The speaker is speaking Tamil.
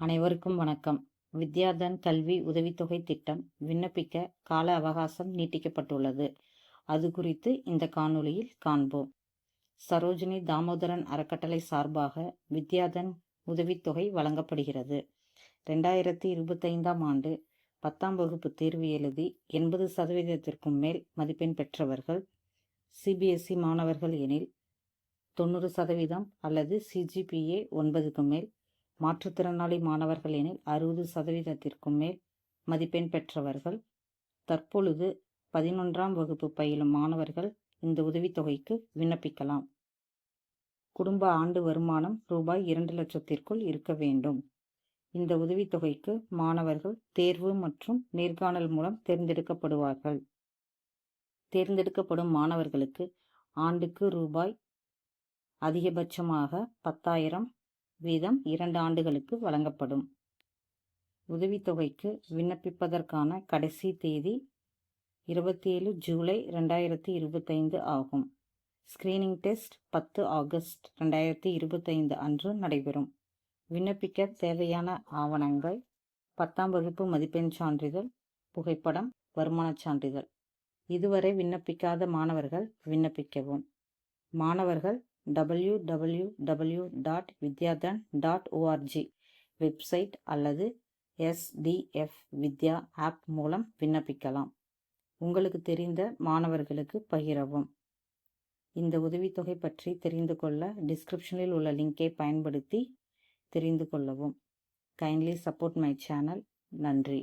அனைவருக்கும் வணக்கம். வித்யாதன் கல்வி உதவித்தொகை திட்டம் விண்ணப்பிக்க கால அவகாசம் நீட்டிக்கப்பட்டுள்ளது. அது குறித்து இந்த காணொளியில் காண்போம். சரோஜினி தாமோதரன் அறக்கட்டளை சார்பாக வித்யாதன் உதவித்தொகை வழங்கப்படுகிறது. 2025ஆம் ஆண்டு 10ஆம் வகுப்பு தேர்வு எழுதி 80% மேல் மதிப்பெண் பெற்றவர்கள், சிபிஎஸ்இ மாணவர்கள் எனில் 90% அல்லது சிஜிபிஏ 9க்கு மேல், மாற்றுத்திறனாளி மாணவர்கள் எனில் 60% மேல் மதிப்பெண் பெற்றவர்கள், தற்பொழுது 11ஆம் வகுப்பு பயிலும் மாணவர்கள் இந்த உதவித்தொகைக்கு விண்ணப்பிக்கலாம். குடும்ப ஆண்டு வருமானம் ரூபாய் 2 லட்சத்திற்குள் இருக்க வேண்டும். இந்த உதவித்தொகைக்கு மாணவர்கள் தேர்வு மற்றும் நேர்காணல் மூலம் தேர்ந்தெடுக்கப்படுவார்கள். தேர்ந்தெடுக்கப்படும் மாணவர்களுக்கு ஆண்டுக்கு ரூபாய் அதிகபட்சமாக 10,000 வீதம் 2 ஆண்டுகளுக்கு வழங்கப்படும். உதவித்தொகைக்கு விண்ணப்பிப்பதற்கான கடைசி தேதி 27 ஜூலை 2025 ஆகும். ஸ்கிரீனிங் டெஸ்ட் 10 ஆகஸ்ட் 2025 அன்று நடைபெறும். விண்ணப்பிக்க தேவையான ஆவணங்கள்: 10ஆம் வகுப்பு மதிப்பெண் சான்றிதழ், புகைப்படம், வருமானச் சான்றிதழ். இதுவரை விண்ணப்பிக்காத மாணவர்கள் விண்ணப்பிக்கவும். மாணவர்கள் www.vidyadan.org வெப்சைட் அல்லது SDF வித்யா ஆப் மூலம் விண்ணப்பிக்கலாம். உங்களுக்கு தெரிந்த மாணவர்களுக்கு பகிரவும். இந்த உதவித்தொகை பற்றி தெரிந்து கொள்ள டிஸ்கிரிப்ஷனில் உள்ள லிங்கை பயன்படுத்தி தெரிந்து கொள்ளவும். Kindly support my channel. நன்றி.